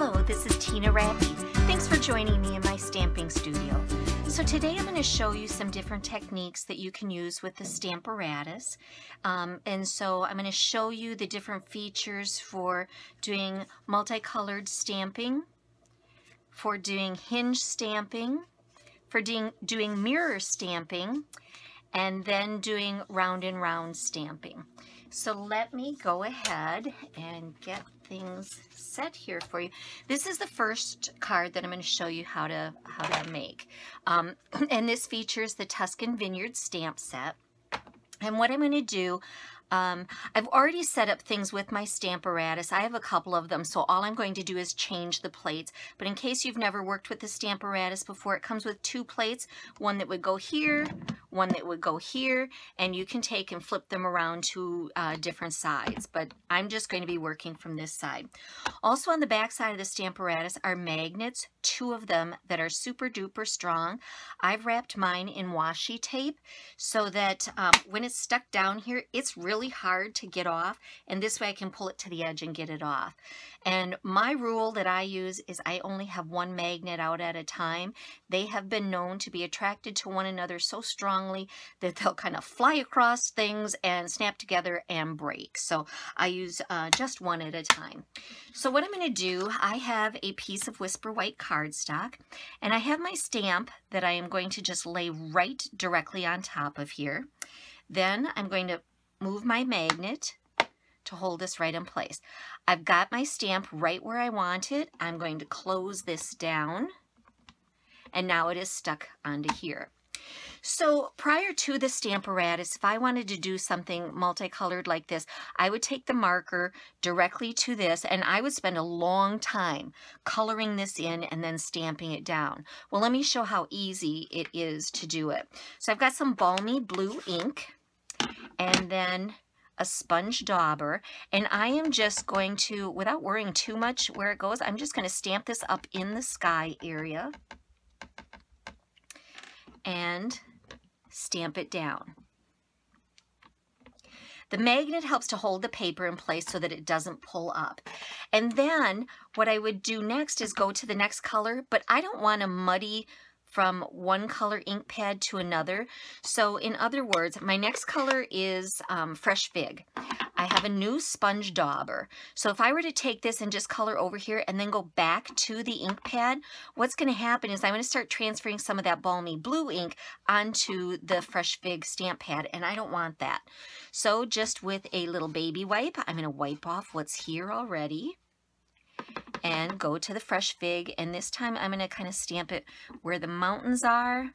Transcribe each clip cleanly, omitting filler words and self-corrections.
Hello, this is Tina Rattke. Thanks for joining me in my stamping studio. So today I'm going to show you some different techniques that you can use with the Stamparatus. And so I'm going to show you the different features for doing multicolored stamping, for doing hinge stamping, for doing mirror stamping, and then doing round and round stamping. So let me go ahead and get things set here for you. This is the first card that I'm going to show you how to make. And this features the Tuscan Vineyard stamp set. And what I'm going to do, I've already set up things with my Stamparatus. I have a couple of them, so all I'm going to do is change the plates. But in case you've never worked with the Stamparatus before, it comes with two plates, one that would go here, one that would go here, and you can take and flip them around to different sides. But I'm just going to be working from this side. Also on the back side of the Stamparatus are magnets, two of them that are super duper strong. I've wrapped mine in washi tape so that when it's stuck down here, it's really hard to get off, and this way I can pull it to the edge and get it off. And my rule that I use is I only have one magnet out at a time. They have been known to be attracted to one another so strongly that they'll kind of fly across things and snap together and break. So I use just one at a time. So what I'm going to do, I have a piece of Whisper White cardstock, and I have my stamp that I am going to just lay right directly on top of here. Then I'm going to move my magnet to hold this right in place. I've got my stamp right where I want it. I'm going to close this down, and now it is stuck onto here. So prior to the Stamparatus, if I wanted to do something multicolored like this, I would take the marker directly to this, and I would spend a long time coloring this in and then stamping it down. Well, let me show how easy it is to do it. So I've got some balmy blue ink, and then a sponge dauber, and I am just going to, without worrying too much where it goes, I'm just going to stamp this up in the sky area and stamp it down. The magnet helps to hold the paper in place so that it doesn't pull up. And then what I would do next is go to the next color, but I don't want to muddy from one color ink pad to another. So in other words, my next color is Fresh Fig. I have a new sponge dauber. So if I were to take this and just color over here and then go back to the ink pad, what's going to happen is I'm going to start transferring some of that balmy blue ink onto the Fresh Fig stamp pad, and I don't want that. So just with a little baby wipe, I'm going to wipe off what's here already and go to the Fresh Fig, and this time I'm going to kind of stamp it where the mountains are,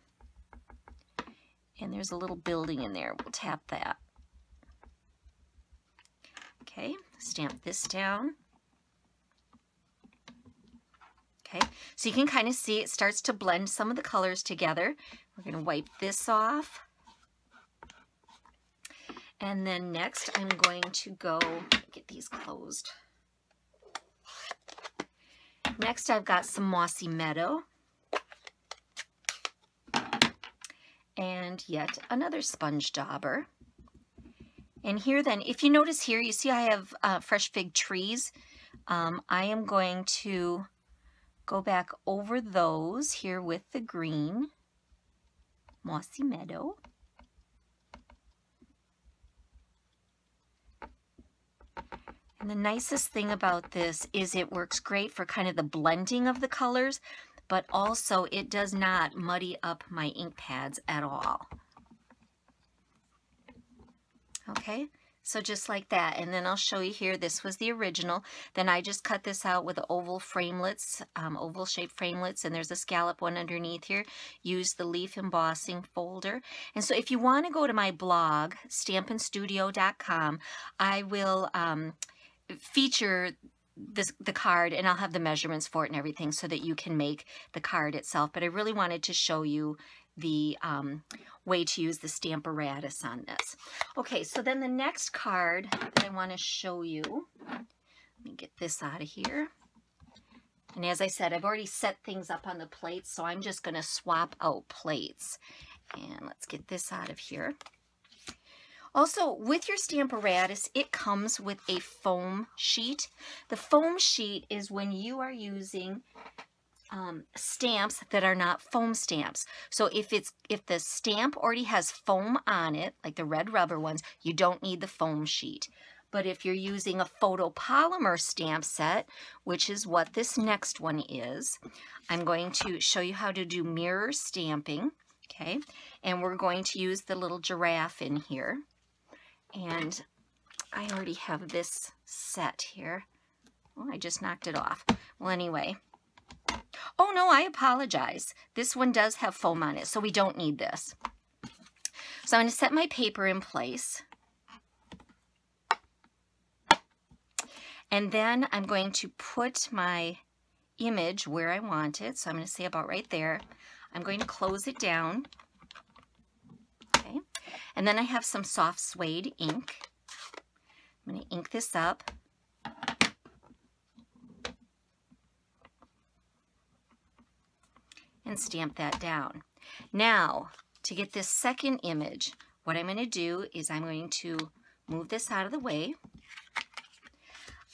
and there's a little building in there. We'll tap that. Okay, stamp this down. Okay, so you can kind of see it starts to blend some of the colors together. We're going to wipe this off. And then next I'm going to go get these closed. Next, I've got some Mossy Meadow, and yet another sponge dauber. And here then, if you notice here, you see I have Fresh Fig trees. I am going to go back over those here with the green Mossy Meadow. And the nicest thing about this is it works great for kind of the blending of the colors, but also it does not muddy up my ink pads at all. Okay, so just like that. And then I'll show you here, this was the original. Then I just cut this out with oval framelits, oval shaped framelits, and there's a scallop one underneath here. Use the leaf embossing folder. And so if you want to go to my blog, stampinstudio.com, I will feature the card, and I'll have the measurements for it and everything so that you can make the card itself. But I really wanted to show you the way to use the Stamparatus on this. Okay, so then the next card that I want to show you, let me get this out of here. And as I said, I've already set things up on the plates, so I'm just going to swap out plates. And let's get this out of here. Also, with your Stamparatus, it comes with a foam sheet. The foam sheet is when you are using stamps that are not foam stamps. So if the stamp already has foam on it, like the red rubber ones, you don't need the foam sheet. But if you're using a photopolymer stamp set, which is what this next one is, I'm going to show you how to do mirror stamping, okay? And we're going to use the little giraffe in here. And I already have this set here. Oh, I just knocked it off. Well, anyway. Oh, no, I apologize. This one does have foam on it, so we don't need this. So I'm going to set my paper in place. And then I'm going to put my image where I want it. So I'm going to say about right there. I'm going to close it down. Okay. And then I have some soft suede ink. I'm going to ink this up. And stamp that down. Now, to get this second image, what I'm going to do is I'm going to move this out of the way.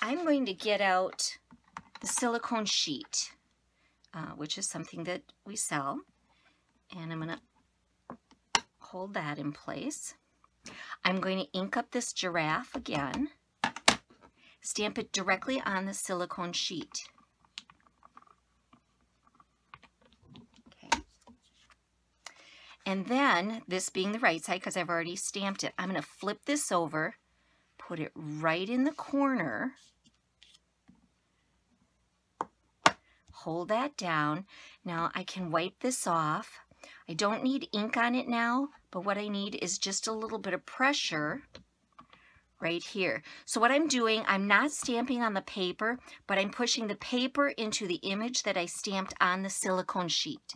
I'm going to get out the silicone sheet, which is something that we sell. And I'm going to hold that in place. I'm going to ink up this giraffe again, stamp it directly on the silicone sheet. And then, this being the right side, because I've already stamped it, I'm going to flip this over, put it right in the corner, hold that down. Now I can wipe this off. I don't need ink on it now, but what I need is just a little bit of pressure right here. So what I'm doing, I'm not stamping on the paper, but I'm pushing the paper into the image that I stamped on the silicone sheet.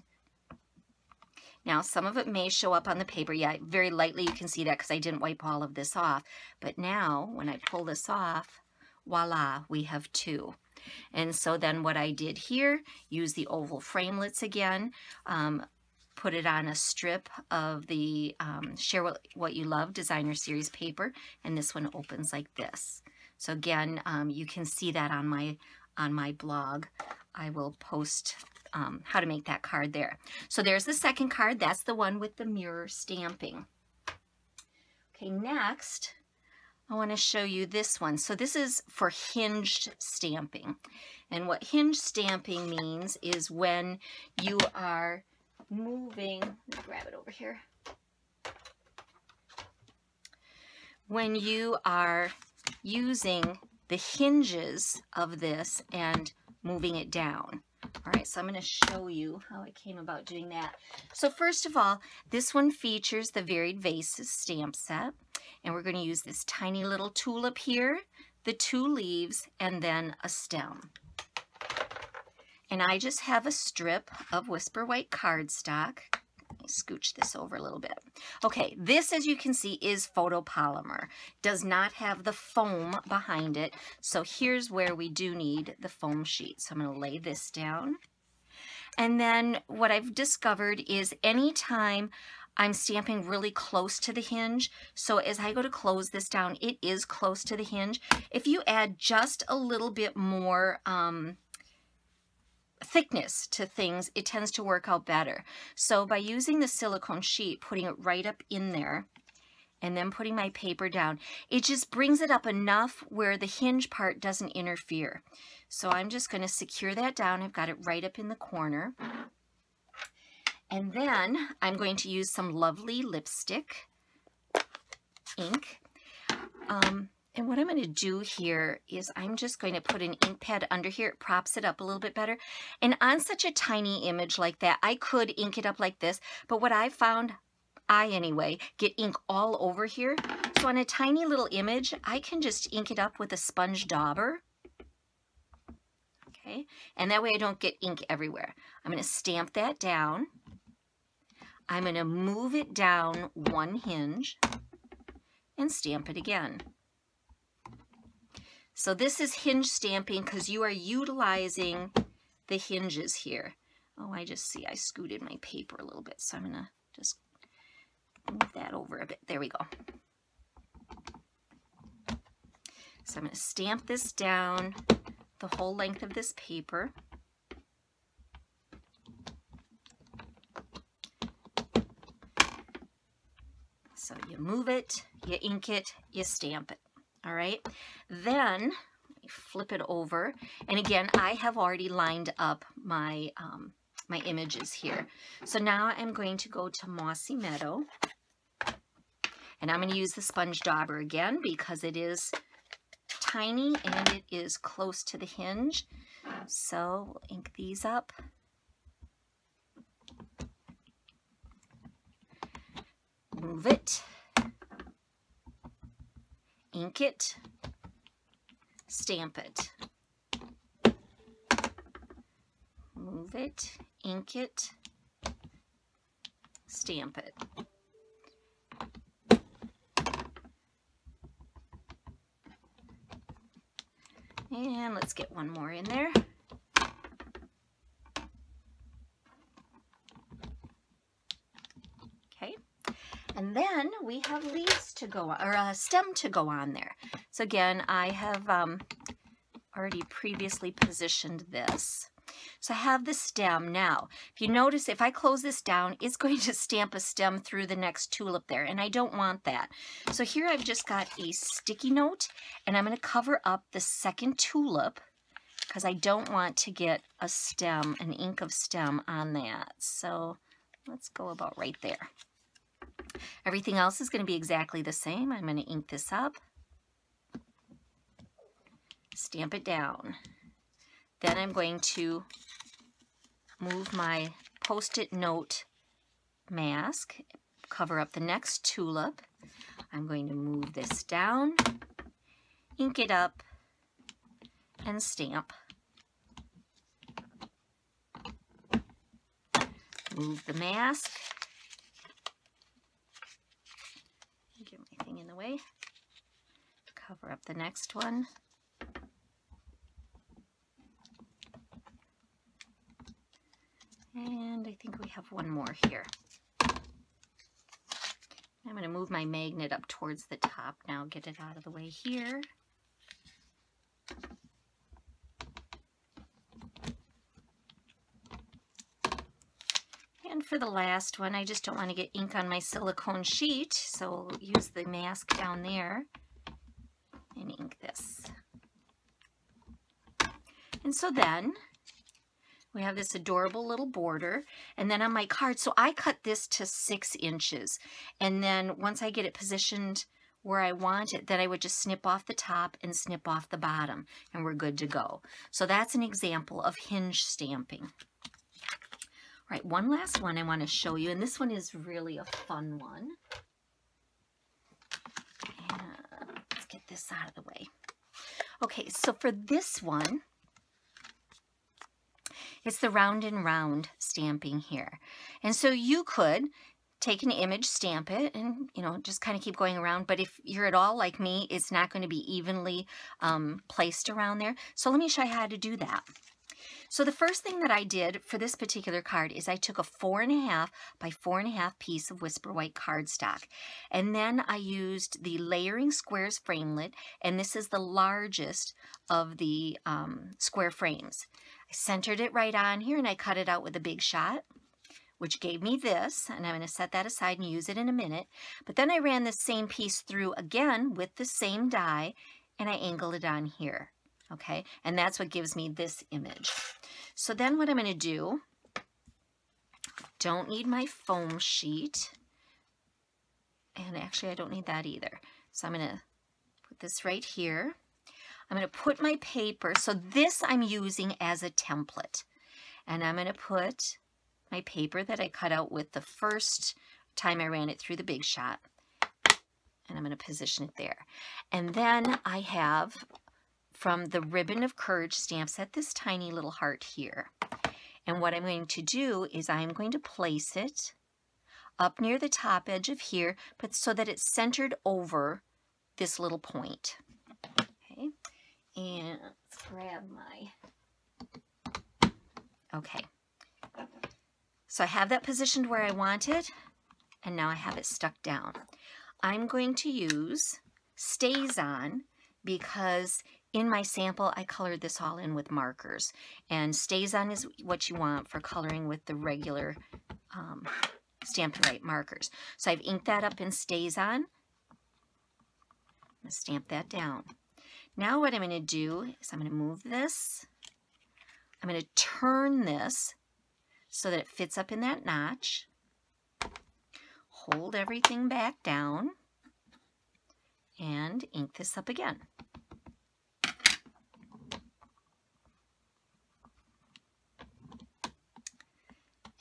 Now, some of it may show up on the paper. Yeah, very lightly you can see that because I didn't wipe all of this off. But now, when I pull this off, voila, we have two. And so then what I did here, use the oval framelits again, put it on a strip of the Share What You Love Designer Series paper, and this one opens like this. So again, you can see that on my blog. I will post how to make that card there. So there's the second card. That's the one with the mirror stamping. Okay, next, I want to show you this one. So this is for hinged stamping. And what hinge stamping means is when you are moving, let me grab it over here. When you are using the hinges of this and moving it down. All right, so I'm going to show you how I came about doing that. So first of all, this one features the Varied Vases stamp set, and we're going to use this tiny little tulip here, the two leaves, and then a stem. And I just have a strip of Whisper White cardstock. Let me scooch this over a little bit. Okay, this, as you can see, is photopolymer. Does not have the foam behind it. So here's where we do need the foam sheet. So I'm going to lay this down. And then what I've discovered is anytime I'm stamping really close to the hinge, so as I go to close this down, it is close to the hinge. If you add just a little bit more thickness to things, it tends to work out better. So by using the silicone sheet, putting it right up in there, and then putting my paper down, it just brings it up enough where the hinge part doesn't interfere. So I'm just going to secure that down. I've got it right up in the corner. And then I'm going to use some lovely lipstick ink. And what I'm going to do here is I'm just going to put an ink pad under here. It props it up a little bit better. And on such a tiny image like that, I could ink it up like this. But what I found, anyway, get ink all over here. So on a tiny little image, I can just ink it up with a sponge dauber. Okay, and that way I don't get ink everywhere. I'm going to stamp that down. I'm going to move it down one hinge and stamp it again. So this is hinge stamping because you are utilizing the hinges here. Oh, I just see I scooted my paper a little bit, so I'm going to just move that over a bit. There we go. So I'm going to stamp this down the whole length of this paper. So you move it, you ink it, you stamp it. All right. Then let me flip it over. And again, I have already lined up my my images here. So now I'm going to go to Mossy Meadow. And I'm going to use the sponge dauber again because it is tiny and it is close to the hinge. So we'll ink these up. Move it, ink it, stamp it. Move it, ink it, stamp it. And let's get one more in there. Okay. And then we have leaves to go on, or a stem to go on there. So again, I have already previously positioned this. So I have the stem now. If you notice, if I close this down, it's going to stamp a stem through the next tulip there, and I don't want that. So here I've just got a sticky note, and I'm going to cover up the second tulip because I don't want to get a stem, an ink of stem on that. So let's go about right there. Everything else is going to be exactly the same. I'm going to ink this up, stamp it down. Then I'm going to move my Post-it note mask, cover up the next tulip. I'm going to move this down, ink it up, and stamp. Move the mask. Get my thing in the way. Cover up the next one. And I think we have one more here. I'm going to move my magnet up towards the top now, get it out of the way here. And for the last one, I just don't want to get ink on my silicone sheet, so we'll use the mask down there and ink this. And so then we have this adorable little border, and then on my card, so I cut this to 6 inches, and then once I get it positioned where I want it, then I would just snip off the top and snip off the bottom, and we're good to go. So that's an example of hinge stamping. All right, one last one I want to show you, and this one is really a fun one. And let's get this out of the way. Okay, so for this one, it's the round and round stamping here. And so you could take an image, stamp it, and, you know, just kind of keep going around. But if you're at all like me, it's not going to be evenly placed around there. So let me show you how to do that. So the first thing that I did for this particular card is I took a 4.5 by 4.5 piece of Whisper White cardstock. And then I used the Layering Squares framelit, and this is the largest of the square frames. I centered it right on here, and I cut it out with a Big Shot, which gave me this, and I'm going to set that aside and use it in a minute. But then I ran this same piece through again with the same die, and I angled it on here. Okay, and that's what gives me this image. So then what I'm going to do, don't need my foam sheet, and actually I don't need that either. So I'm going to put this right here. I'm going to put my paper, so this I'm using as a template, and I'm going to put my paper that I cut out with the first time I ran it through the Big Shot, and I'm going to position it there. And then I have from the Ribbon of Courage stamp set this tiny little heart here. And what I'm going to do is I'm going to place it up near the top edge of here, but so that it's centered over this little point. Okay, and let's grab my, okay. So I have that positioned where I want it, and now I have it stuck down. I'm going to use Stays On because in my sample, I colored this all in with markers, and Stays On is what you want for coloring with the regular Stampin' Right markers. So I've inked that up in Stays On. I'm going to stamp that down. Now what I'm going to do is I'm going to move this. I'm going to turn this so that it fits up in that notch. Hold everything back down and ink this up again.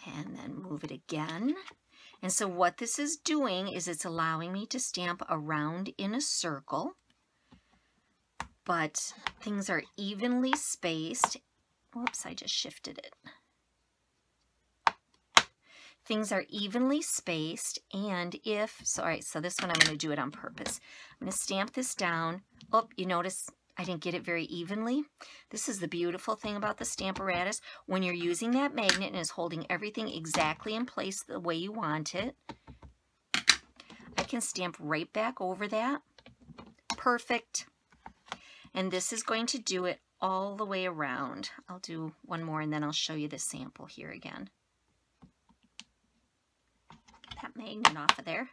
And then move it again. And so what this is doing is it's allowing me to stamp around in a circle, but things are evenly spaced. Whoops, I just shifted it. Things are evenly spaced, and all right, so this one I'm going to do it on purpose. I'm going to stamp this down. Oh, you notice I didn't get it very evenly. This is the beautiful thing about the Stamparatus. When you're using that magnet and it's holding everything exactly in place the way you want it, I can stamp right back over that. Perfect. And this is going to do it all the way around. I'll do one more and then I'll show you the sample here again. Get that magnet off of there.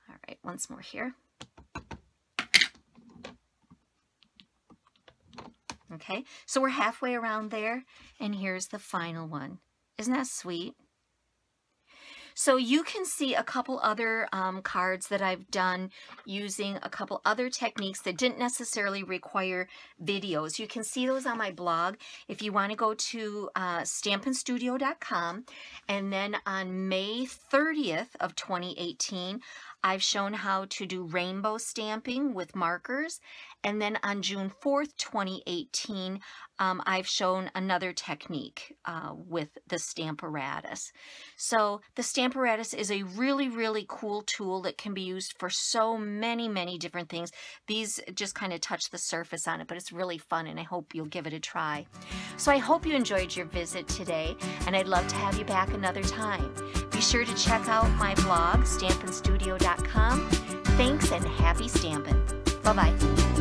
All right, once more here. Okay, so we're halfway around there, and here's the final one. Isn't that sweet? So you can see a couple other cards that I've done using a couple other techniques that didn't necessarily require videos. You can see those on my blog if you want to go to stampinstudio.com. And then on May 30th of 2018, I've shown how to do rainbow stamping with markers. And then on June 4th, 2018, I've shown another technique with the Stamparatus. So the Stamparatus is a really, really cool tool that can be used for so many, many different things. These just kind of touch the surface on it, but it's really fun, and I hope you'll give it a try. So I hope you enjoyed your visit today, and I'd love to have you back another time. Be sure to check out my blog, stampinstudio.com. Thanks, and happy stamping. Bye-bye.